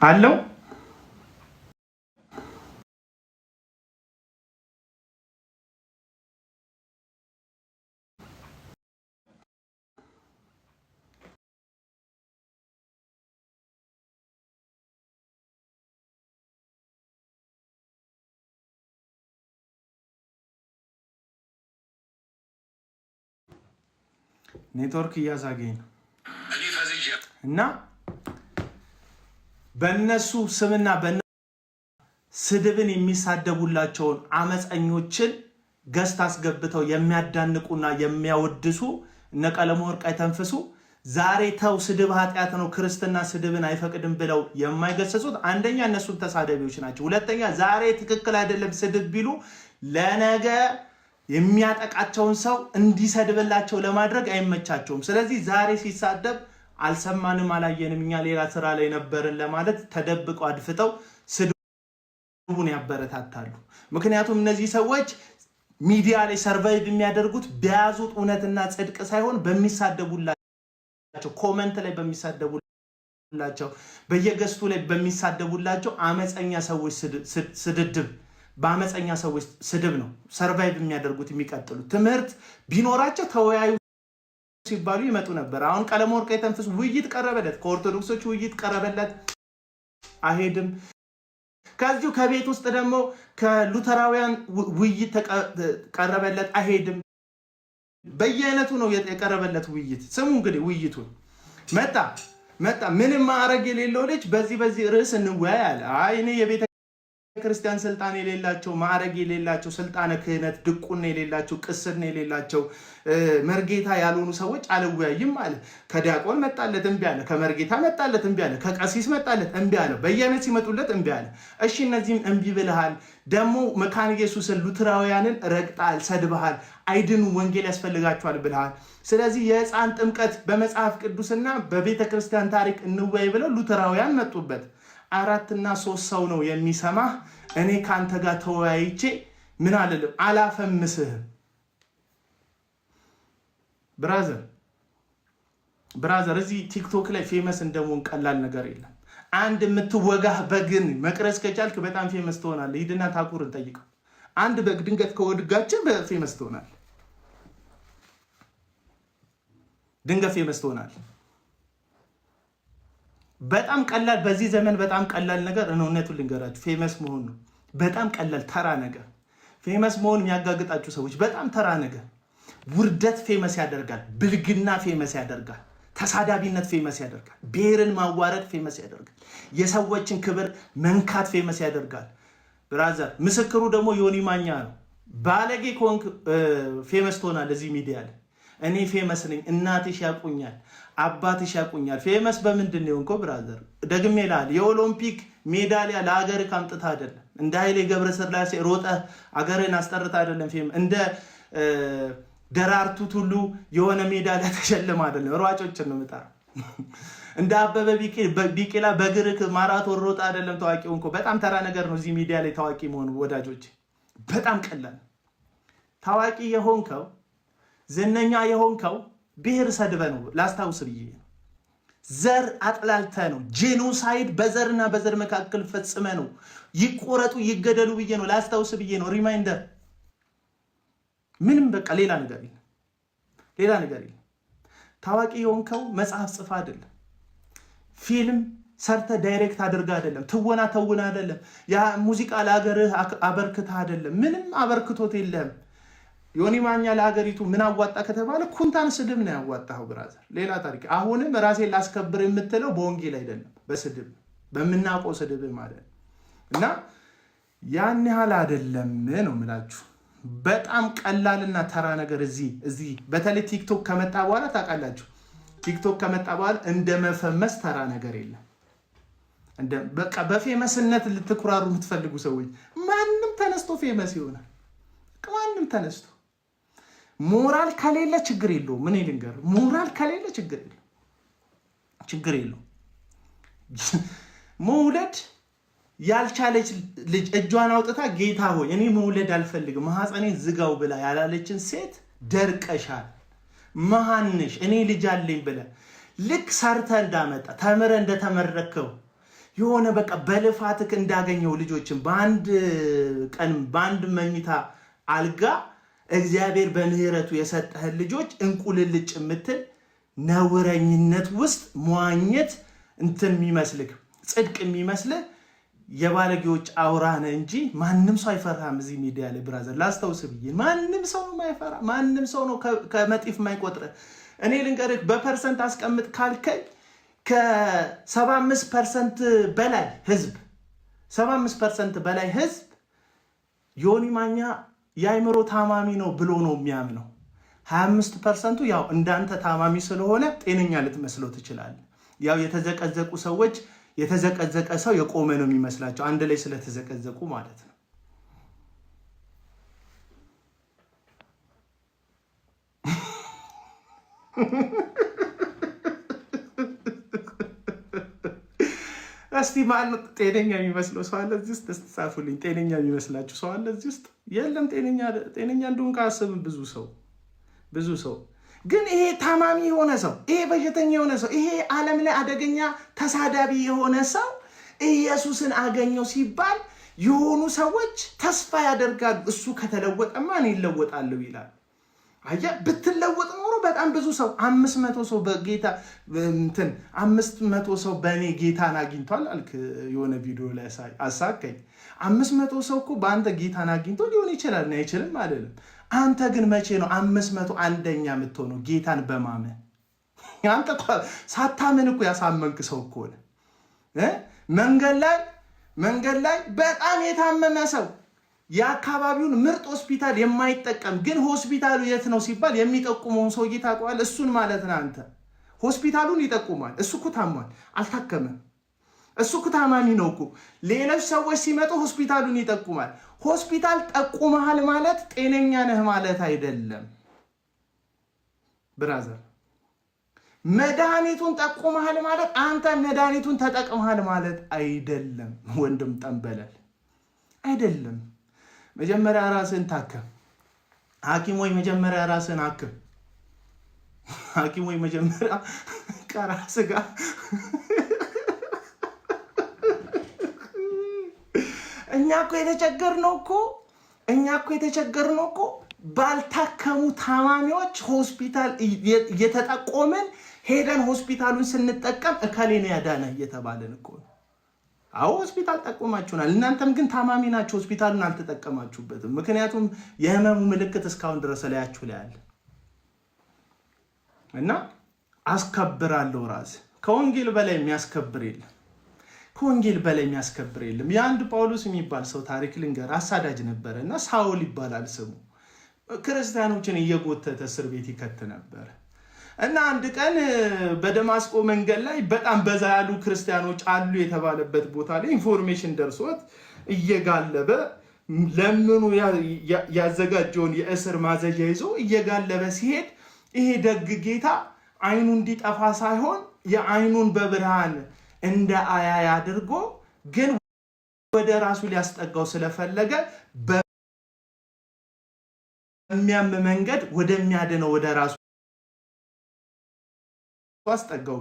አለው። ኔትወርክ እያሳገኝ ነው እና በእነሱ ስምና ስድብን የሚሳደቡላቸውን አመፀኞችን ገስት አስገብተው የሚያዳንቁና የሚያወድሱ እነ ቀለመወርቅ አይተንፍሱ ዛሬ ተው ስድብ ኃጢአት ነው ክርስትና ስድብን አይፈቅድም ብለው የማይገሰጹት አንደኛ እነሱ ተሳዳቢዎች ናቸው። ሁለተኛ ዛሬ ትክክል አይደለም ስድብ ቢሉ ለነገ የሚያጠቃቸውን ሰው እንዲሰድብላቸው ለማድረግ አይመቻቸውም። ስለዚህ ዛሬ ሲሳደብ አልሰማንም አላየንም እኛ ሌላ ስራ ላይ ነበርን ለማለት ተደብቀው አድፍጠው ስድቡን ያበረታታሉ። ምክንያቱም እነዚህ ሰዎች ሚዲያ ላይ ሰርቫይቭ የሚያደርጉት በያዙት እውነትና ጽድቅ ሳይሆን በሚሳደቡላቸው ኮመንት ላይ በሚሳደቡላቸው በየገስቱ ላይ በሚሳደቡላቸው አመፀኛ ሰዎች ስድድብ በአመፀኛ ሰዎች ስድብ ነው ሰርቫይቭ የሚያደርጉት የሚቀጥሉት። ትምህርት ቢኖራቸው ተወያዩ ሲባሉ ይመጡ ነበር። አሁን ቀለመወርቅ አይተንፍሱ ውይይት ቀረበለት፣ ከኦርቶዶክሶች ውይይት ቀረበለት አይሄድም። ከዚሁ ከቤት ውስጥ ደግሞ ከሉተራውያን ውይይት ቀረበለት አይሄድም። በየአይነቱ ነው የቀረበለት ውይይት። ስሙ እንግዲህ ውይይቱን መጣ ምንም ማዕረግ የሌለው ልጅ በዚህ ርዕስ እንወያይ አለ። አይ እኔ የቤተ ክርስቲያን ስልጣን የሌላቸው ማዕረግ የሌላቸው ስልጣነ ክህነት ድቁና የሌላቸው ቅስና የሌላቸው መርጌታ ያልሆኑ ሰዎች አልወያይም አለ። ከዲያቆን መጣለት እምቢ አለ። ከመርጌታ መጣለት እምቢ አለ። ከቀሲስ መጣለት እምቢ አለ። በየአይነት ሲመጡለት እምቢ አለ። እሺ እነዚህም እምቢ ብለሃል። ደግሞ መካነ ኢየሱስን ሉትራውያንን ረግጣል፣ ሰድበሃል፣ አይድኑ ወንጌል ያስፈልጋቸዋል ብለሃል። ስለዚህ የሕፃን ጥምቀት በመጽሐፍ ቅዱስና በቤተ ክርስቲያን ታሪክ እንወያይ ብለው ሉትራውያን መጡበት። 4 እና 3 ሰው ነው የሚሰማህ። እኔ ካንተ ጋር ተወያይቼ ምን አልልም፣ አላፈምስህም። ብራዘር እዚህ ቲክቶክ ላይ ፌመስ እንደመሆን ቀላል ነገር የለም። አንድ የምትወጋህ በግን መቅረጽ ከቻልክ በጣም ፌመስ ትሆናለህ። ሂድና ታኩርን ጠይቀው። አንድ በግ ድንገት ከወድጋችን ፌመስ ትሆናለህ። ድንገት ፌመስ ትሆናለህ። በጣም ቀላል፣ በዚህ ዘመን በጣም ቀላል ነገር እውነቱን ልንገራችሁ፣ ፌመስ መሆን ነው። በጣም ቀላል ተራ ነገር። ፌመስ መሆን የሚያጋግጣችሁ ሰዎች በጣም ተራ ነገር። ውርደት ፌመስ ያደርጋል። ብልግና ፌመስ ያደርጋል። ተሳዳቢነት ፌመስ ያደርጋል። ብሔርን ማዋረድ ፌመስ ያደርጋል። የሰዎችን ክብር መንካት ፌመስ ያደርጋል። ብራዘር ምስክሩ ደግሞ ዮኒ ማኛ ነው። ባለጌ ከሆንክ ፌመስ ትሆናለህ እዚህ ሚዲያ ላይ። እኔ ፌመስ ነኝ፣ እናትሽ ያቁኛል፣ አባትሽ ያቁኛል። ፌመስ በምንድን ነው የሆንከው ብራዘር? ደግሜ እልሃለሁ የኦሎምፒክ ሜዳሊያ ለሀገርህ አምጥተህ አይደለም። እንደ ኃይሌ ገብረስላሴ ሮጠህ አገርህን አስጠርተህ አይደለም። እንደ ደራርቱ ቱሉ የሆነ ሜዳሊያ ተሸልመህ አይደለም። ሯጮችን ነው የምጠራው። እንደ አበበ ቢቂላ በግርክ ማራቶን ሮጠህ አይደለም ታዋቂ ሆንከው። በጣም ተራ ነገር ነው እዚህ ሚዲያ ላይ ታዋቂ መሆኑ ወዳጆች፣ በጣም ቀላል። ታዋቂ የሆንከው ዝነኛ የሆንከው ብሔር ሰድበ ነው። ላስታውስ ብዬ ነው። ዘር አጥላልተ ነው። ጄኖሳይድ በዘርና በዘር መካከል ፈጽመ ነው። ይቆረጡ ይገደሉ ብዬ ነው። ላስታውስ ብዬ ነው። ሪማይንደር። ምንም በቃ ሌላ ነገር የለም። ታዋቂ የሆንከው መጽሐፍ ጽፋ አይደለም። ፊልም ሰርተ ዳይሬክት አድርጋ አይደለም። ትወና ተውና አይደለም። ያ ሙዚቃ ለሀገርህ አበርክታ አይደለም። ምንም አበርክቶት የለህም። ዮኒ ማኛ ለሀገሪቱ ምን አዋጣ ከተባለ ኩንታን ስድብ ነው ያዋጣው ብራዘር። ሌላ ታሪክ። አሁንም ራሴን ላስከብር የምትለው በወንጌል አይደለም፣ በስድብ በምናውቀው ስድብ ማለት እና ያን ያህል አይደለም ነው የምላችሁ። በጣም ቀላልና ተራ ነገር እዚህ በተለይ ቲክቶክ ከመጣ በኋላ ታውቃላችሁ፣ ቲክቶክ ከመጣ በኋላ እንደ መፈመስ ተራ ነገር የለም። በቃ በፌመስነት ልትኩራሩ የምትፈልጉ ሰዎች ማንም ተነስቶ ፌመስ ይሆናል። ማንም ተነስቶ ሞራል ከሌለ ችግር የለውም። ምን ልንገር፣ ሞራል ከሌለ ችግር የለውም። መውለድ ያልቻለች ልጅ እጇን አውጥታ ጌታ ሆይ እኔ መውለድ አልፈልግም ማህፀኔን ዝጋው ብላ ያላለችን ሴት ደርቀሻል፣ መሃንሽ፣ እኔ ልጅ አለኝ ብለ ልክ ሰርተ እንዳመጣ ተምረ እንደተመረከው የሆነ በቃ በልፋትክ እንዳገኘው ልጆችን በአንድ ቀን በአንድ መኝታ አልጋ እግዚአብሔር በምህረቱ የሰጠህን ልጆች እንቁልልጭ የምትል ነውረኝነት ውስጥ መዋኘት እንትን የሚመስልህ ጽድቅ የሚመስልህ የባለጌዎች አውራነ እንጂ ማንም ሰው አይፈራም። እዚህ ሚዲያ ላይ ብራዘር ላስታውስ ብዬ ማንም ሰው ነው የማይፈራ፣ ማንም ሰው ነው ከመጢፍ የማይቆጥረ። እኔ ልንገርህ በፐርሰንት አስቀምጥ ካልከኝ ከ75% በላይ ህዝብ 75% በላይ ህዝብ ዮኒ ማኛ የአይምሮ ታማሚ ነው ብሎ ነው የሚያምነው። 25%ቱ ያው እንዳንተ ታማሚ ስለሆነ ጤነኛ ልትመስለው ትችላለህ። ያው የተዘቀዘቁ ሰዎች የተዘቀዘቀ ሰው የቆመ ነው የሚመስላቸው አንድ ላይ ስለተዘቀዘቁ ማለት ነው። እስቲ ማን ጤነኛ የሚመስለው ሰው አለ እዚህ ውስጥ? እስቲ ጻፉልኝ። ጤነኛ የሚመስላችሁ ሰው አለ እዚህ ውስጥ? የለም። ጤነኛ እንደሆንክ አስብም። ብዙ ሰው ግን ይሄ ታማሚ የሆነ ሰው፣ ይሄ በሽተኛ የሆነ ሰው፣ ይሄ ዓለም ላይ አደገኛ ተሳዳቢ የሆነ ሰው ኢየሱስን አገኘው ሲባል የሆኑ ሰዎች ተስፋ ያደርጋሉ። እሱ ከተለወጠማ እኔ እለወጣለሁ ይላል። አያ ብትለወጥ ኖሮ በጣም ብዙ ሰው 500 ሰው በጌታ 500 ሰው በእኔ ጌታን አግኝቷል አልክ የሆነ ቪዲዮ ላይ አሳከኝ። 500 ሰው እኮ በአንተ ጌታን አግኝቶ ሊሆን ይችላል እና አይችልም አይደለም። አንተ ግን መቼ ነው 500 አንደኛ የምትሆነው ጌታን በማመን? አንተ ሳታምን እኮ ያሳመንክ ሰው እኮ ነህ። መንገድ ላይ መንገድ ላይ በጣም የታመመ ሰው የአካባቢውን ምርጥ ሆስፒታል የማይጠቀም ግን ሆስፒታሉ የት ነው ሲባል የሚጠቁመውን ሰውዬ ታውቀዋለህ? እሱን ማለት ነው አንተ። ሆስፒታሉን ይጠቁማል። እሱ እኮ ታሟል፣ አልታከመም። እሱ እኮ ታማሚ ነው እኮ። ሌሎች ሰዎች ሲመጡ ሆስፒታሉን ይጠቁማል። ሆስፒታል ጠቁመሃል ማለት ጤነኛ ነህ ማለት አይደለም ብራዘር። መድኃኒቱን ጠቁመሃል ማለት አንተ መድኃኒቱን ተጠቅመሃል ማለት አይደለም ወንድም ጠንበለል፣ አይደለም። መጀመሪያ ራስን ታከም። ሐኪሞች መጀመሪያ ራስን አክም። ሐኪሞች መጀመሪያ ከራስ ጋር እኛ እኮ የተቸገርነው እኮ ባልታከሙ ታማሚዎች ሆስፒታል እየተጠቆምን ሄደን ሆስፒታሉን ስንጠቀም እከሌ ነው ያዳነ እየተባለን እኮ ነው። አዎ ሆስፒታል ጠቁማችሁናል። እናንተም ግን ታማሚ ናችሁ፣ ሆስፒታሉን አልተጠቀማችሁበትም። ምክንያቱም የህመሙ ምልክት እስካሁን ድረስ ላያችሁ ላይ አለ። እና አስከብራለሁ ራስ። ከወንጌል በላይ የሚያስከብር የለም። ከወንጌል በላይ የሚያስከብር የለም። የአንድ ጳውሎስ የሚባል ሰው ታሪክ ልንገር። አሳዳጅ ነበረ እና ሳውል ይባላል ስሙ። ክርስቲያኖችን እየጎተተ እስር ቤት ይከት ነበር እና አንድ ቀን በደማስቆ መንገድ ላይ በጣም በዛ ያሉ ክርስቲያኖች አሉ የተባለበት ቦታ ላይ ኢንፎርሜሽን ደርሶት እየጋለበ ለምኑ ያዘጋጀውን የእስር ማዘዣ ይዞ እየጋለበ ሲሄድ ይሄ ደግ ጌታ አይኑ እንዲጠፋ ሳይሆን የአይኑን በብርሃን እንደ አያይ አድርጎ ግን ወደ ራሱ ሊያስጠጋው ስለፈለገ በሚያም መንገድ ወደሚያድነው ወደ ራሱ አስጠጋው።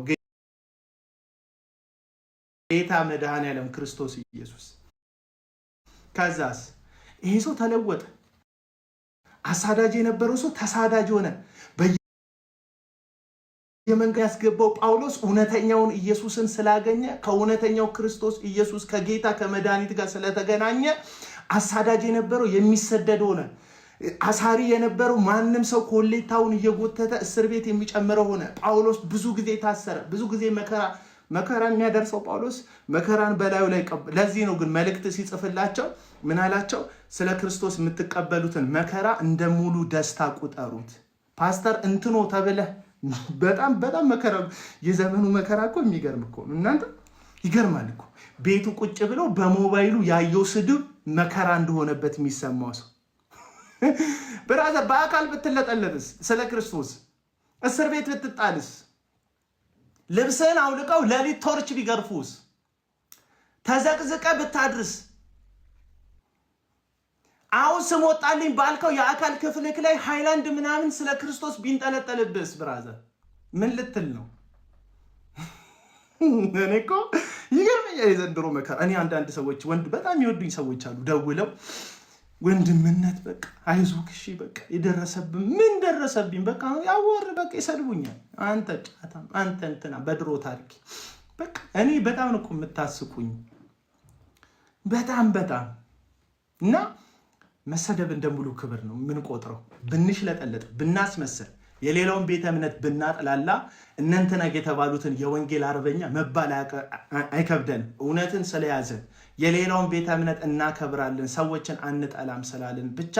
ጌታ መድኃኔዓለም ክርስቶስ ኢየሱስ። ከዛስ ይሄ ሰው ተለወጠ። አሳዳጅ የነበረው ሰው ተሳዳጅ ሆነ። የመንገድ ያስገባው ጳውሎስ እውነተኛውን ኢየሱስን ስላገኘ ከእውነተኛው ክርስቶስ ኢየሱስ ከጌታ ከመድኃኒት ጋር ስለተገናኘ አሳዳጅ የነበረው የሚሰደድ ሆነ። አሳሪ የነበረው ማንም ሰው ኮሌታውን እየጎተተ እስር ቤት የሚጨምረው ሆነ። ጳውሎስ ብዙ ጊዜ ታሰረ። ብዙ ጊዜ መከራ የሚያደርሰው ጳውሎስ መከራን በላዩ ላይ ቀበለ። ለዚህ ነው ግን መልእክት ሲጽፍላቸው ምን አላቸው? ስለ ክርስቶስ የምትቀበሉትን መከራ እንደ ሙሉ ደስታ ቁጠሩት። ፓስተር እንትኖ ተብለህ በጣም መከራ፣ የዘመኑ መከራ እኮ የሚገርም እኮ ነው እናንተ። ይገርማል እኮ ቤቱ ቁጭ ብለው በሞባይሉ ያየው ስድብ መከራ እንደሆነበት የሚሰማው ሰው ብራዘር። በአካል ብትለጠለጥስ፣ ስለ ክርስቶስ እስር ቤት ብትጣልስ፣ ልብስህን አውልቀው ሌሊት ቶርች ቢገርፉስ፣ ተዘቅዝቀ ብታድርስ፣ አሁን ስም ወጣልኝ ባልከው የአካል ክፍልክ ላይ ሃይላንድ ምናምን ስለ ክርስቶስ ቢንጠለጠልብስ ብራዘር ምን ልትል ነው? እኔ እኮ ይገርመኛል የዘንድሮ መከራ። እኔ አንዳንድ ሰዎች በጣም የሚወዱኝ ሰዎች አሉ፣ ደውለው ወንድምነት በቃ አይዞህ እሺ በቃ የደረሰብኝ ምን ደረሰብኝ በቃ ያወር በቃ ይሰድቡኛል። አንተ ጫታም አንተ እንትና በድሮ ታሪክ በቃ እኔ በጣም ነው እኮ የምታስቁኝ በጣም እና መሰደብ እንደሙሉ ክብር ነው የምንቆጥረው። ብንሽለጠለጥ ብናስመስል የሌላውን ቤተ እምነት ብናጥላላ እነንተና የተባሉትን የወንጌል አርበኛ መባል አይከብደን። እውነትን ስለያዘን የሌላውን ቤተ እምነት እናከብራለን፣ ሰዎችን አንጠላም ስላለን ብቻ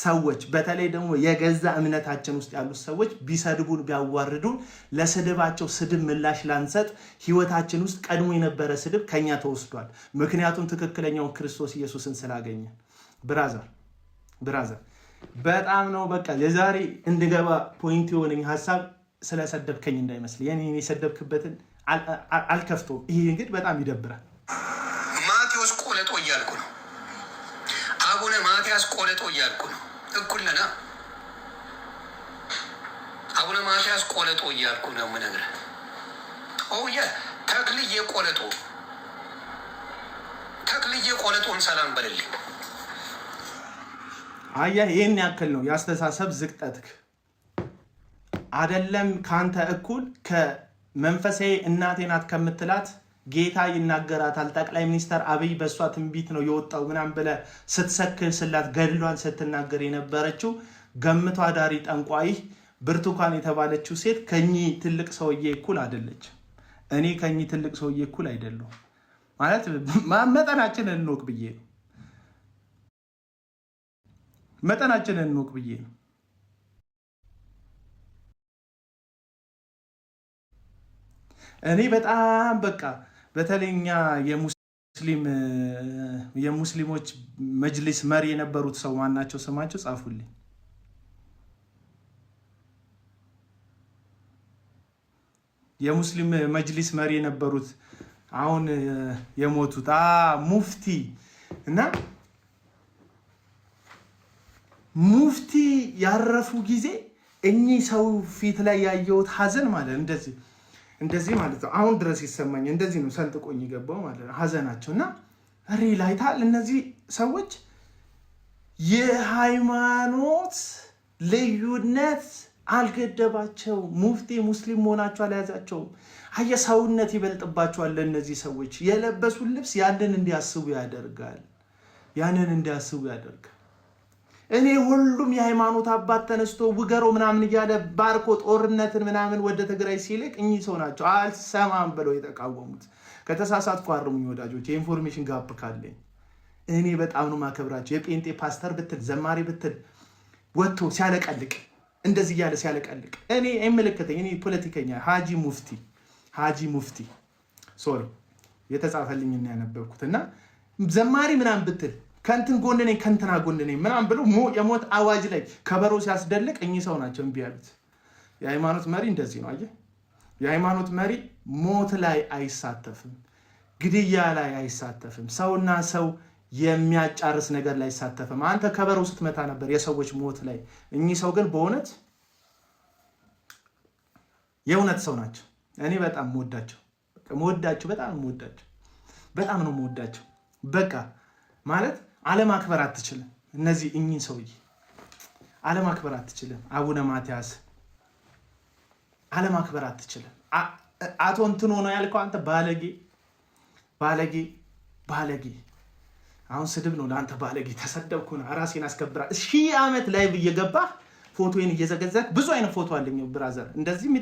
ሰዎች በተለይ ደግሞ የገዛ እምነታችን ውስጥ ያሉት ሰዎች ቢሰድቡን ቢያዋርዱን ለስድባቸው ስድብ ምላሽ ላንሰጥ። ህይወታችን ውስጥ ቀድሞ የነበረ ስድብ ከኛ ተወስዷል። ምክንያቱም ትክክለኛውን ክርስቶስ ኢየሱስን ስላገኘ። ብራዘር በጣም ነው በቃ የዛሬ እንድገባ ፖይንት የሆነኝ ሀሳብ ስለሰደብከኝ እንዳይመስል የኔን የሰደብክበትን አልከፍቶም። ይሄ እንግዲህ በጣም ይደብራል። ማቴዎስ ቆለጦ እያልኩ ነው። አቡነ ማትያስ ቆለጦ እያልኩ ነው። እኩል ነና አቡነ ማትያስ ቆለጦ እያልኩ ነው የምነግርህ። ተክልዬ ቆለጦን ሰላም በልልኝ። አየህ ይህን ያክል ነው ያስተሳሰብ ዝቅጠትክ። አደለም ካንተ እኩል ከመንፈሳዊ እናቴ ናት ከምትላት ጌታ ይናገራታል። ጠቅላይ ሚኒስትር አብይ በእሷ ትንቢት ነው የወጣው ምናምን ብለህ ስትሰክል ስላት ገድሏን ስትናገር የነበረችው ገምቷ ዳሪ ጠንቋይ ብርቱካን የተባለችው ሴት ከኚህ ትልቅ ሰውዬ እኩል አይደለች። እኔ ከኚህ ትልቅ ሰውዬ እኩል አይደለሁ። ማለት መጠናችንን እንወቅ ብዬ ነው። መጠናችንን እንወቅ ብዬ ነው። እኔ በጣም በቃ በተለይኛ የሙስሊሞች መጅሊስ መሪ የነበሩት ሰው ማናቸው? ስማቸው ጻፉልኝ። የሙስሊም መጅሊስ መሪ የነበሩት አሁን የሞቱት ሙፍቲ እና ሙፍቲ ያረፉ ጊዜ እኚህ ሰው ፊት ላይ ያየሁት ሀዘን ማለት እንደዚህ ማለት ነው። አሁን ድረስ ይሰማኝ እንደዚህ ነው። ሰንጥቆኝ የገባው ማለት ነው ሀዘናቸው እና ሪላይታል እነዚህ ሰዎች የሃይማኖት ልዩነት አልገደባቸው። ሙፍቲ ሙስሊም መሆናቸው አልያዛቸውም። ሰውነት ይበልጥባቸዋል። ለእነዚህ ሰዎች የለበሱት ልብስ ያንን እንዲያስቡ ያደርጋል። እኔ ሁሉም የሃይማኖት አባት ተነስቶ ውገረው ምናምን እያለ ባርኮ ጦርነትን ምናምን ወደ ትግራይ ሲልቅ እኚህ ሰው ናቸው አልሰማም ብለው የተቃወሙት። ከተሳሳትኩ አርሙኝ ወዳጆች፣ የኢንፎርሜሽን ጋፕ ካለኝ። እኔ በጣም ነው ማከብራቸው። የጴንጤ ፓስተር ብትል ዘማሪ ብትል ወጥቶ ሲያለቀልቅ እንደዚህ እያለ ሲያለቀልቅ እኔ አይመለከተኝ። እኔ ፖለቲከኛ ሀጂ ሙፍቲ ሶሪ የተጻፈልኝ እና ያነበብኩት እና ዘማሪ ምናምን ብትል ከንትን ጎን ነኝ ከንትና ጎን ነኝ ምናምን ብሎ የሞት አዋጅ ላይ ከበሮ ሲያስደልቅ እኚህ ሰው ናቸው እምቢ ያሉት። የሃይማኖት መሪ እንደዚህ ነው። አየህ፣ የሃይማኖት መሪ ሞት ላይ አይሳተፍም፣ ግድያ ላይ አይሳተፍም፣ ሰውና ሰው የሚያጫርስ ነገር ላይ አይሳተፍም። አንተ ከበሮ ስትመታ ነበር የሰዎች ሞት ላይ። እኚህ ሰው ግን በእውነት የእውነት ሰው ናቸው። እኔ በጣም መወዳቸው በጣም ነው መወዳቸው። በቃ ማለት አለማክበር አትችልም። እኚህን ሰውዬ አለማክበር አትችልም። አቡነ ማትያስ አለማክበር አትችልም። አቶ እንትኖ ነው ያልከው አንተ ባለጌ። አሁን ስድብ ነው ለአንተ ባለጌ። ተሰደብኩ ነው ራሴን አስከብራል። 1000 ዓመት ላይ እየገባህ ፎቶዬን እየዘገዘክ ብዙ አይነት ፎቶ አለኝ ብራዘር። እንደዚህም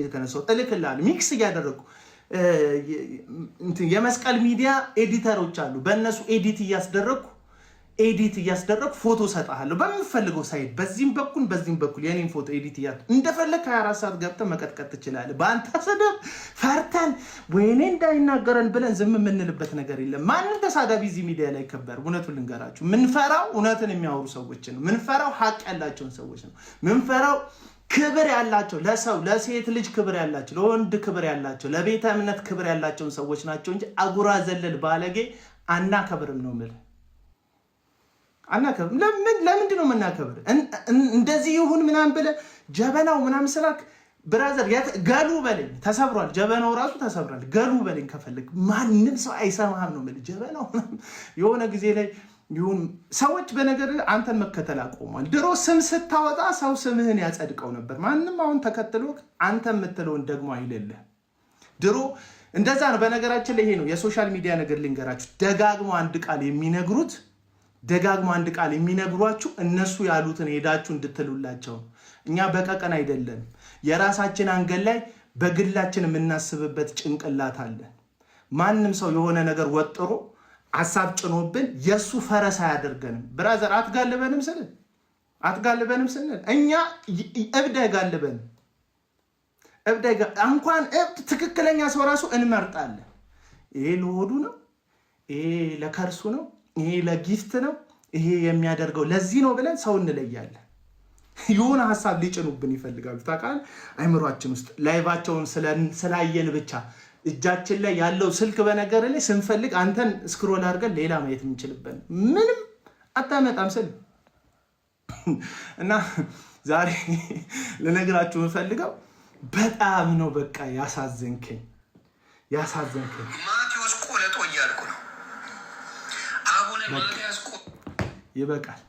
የተነሱት እልክልሃለሁ ሚክስ እያደረጉ የመስቀል ሚዲያ ኤዲተሮች አሉ። በእነሱ ኤዲት እያስደረግኩ ፎቶ ሰጣለሁ በምፈልገው ሳይት፣ በዚህም በኩል የኔን ፎቶ ኤዲት እንደፈለግ 24 ሰዓት ገብተህ መቀጥቀጥ ትችላለህ። በአንተ ስድብ ፈርተን ወይኔ እንዳይናገረን ብለን ዝም የምንልበት ነገር የለም። ማንም ተሳዳቢ እዚህ ሚዲያ ላይ ይከበር። እውነቱን ልንገራችሁ፣ ምንፈራው እውነትን የሚያወሩ ሰዎች ነው። ምንፈራው ሀቅ ያላቸውን ሰዎች ነው። ምንፈራው ክብር ያላቸው ለሰው ለሴት ልጅ ክብር ያላቸው ለወንድ ክብር ያላቸው ለቤተ እምነት ክብር ያላቸውን ሰዎች ናቸው እንጂ አጉራ ዘለል ባለጌ አናከብርም ነው የምልህ። አናከብርም። ለምንድን ነው የምናከብር? እንደዚህ ይሁን ምናምን ብለህ ጀበናው ምናምን ስላክ ብራዘር ገሉ በለኝ። ተሰብሯል፣ ጀበናው ራሱ ተሰብሯል። ገሉ በለኝ ከፈለግ። ማንም ሰው አይሰማህም ነው የምልህ። ጀበናው የሆነ ጊዜ ላይ ይሁን ሰዎች በነገር አንተን መከተል አቆሟል። ድሮ ስም ስታወጣ ሰው ስምህን ያጸድቀው ነበር። ማንም አሁን ተከትሎ አንተ የምትለውን ደግሞ አይልልህ። ድሮ እንደዛ ነው። በነገራችን ላይ ይሄ ነው የሶሻል ሚዲያ ነገር። ልንገራችሁ፣ ደጋግሞ አንድ ቃል የሚነግሯችሁ እነሱ ያሉትን ሄዳችሁ እንድትሉላቸው። እኛ በቀቀን አይደለም። የራሳችን አንገል ላይ በግላችን የምናስብበት ጭንቅላት አለን። ማንም ሰው የሆነ ነገር ወጥሮ ሐሳብ ጭኖብን የሱ ፈረስ አያደርገንም። ብራዘር አትጋልበንም ስንል እኛ እብድ አይጋልበንም። እንኳን እብድ ትክክለኛ ሰው ራሱ እንመርጣለን። ይሄ ለሆዱ ነው፣ ይሄ ለከርሱ ነው፣ ይሄ ለጊፍት ነው፣ ይሄ የሚያደርገው ለዚህ ነው ብለን ሰው እንለያለን። የሆነ ሐሳብ ሊጭኑብን ይፈልጋሉ። ታውቃለህ፣ አይምሯችን ውስጥ ላይቫቸውን ስላየን ብቻ እጃችን ላይ ያለው ስልክ በነገር ላይ ስንፈልግ አንተን ስክሮል አድርገን ሌላ ማየት የምንችልበት ምንም አታመጣም ስል እና ዛሬ ልነግራችሁ የምፈልገው በጣም ነው በቃ ያሳዘንከኝ። ማቴዎስ ቆለጦ እያልኩ ነው። አቡነ ማትያስ ይበቃል።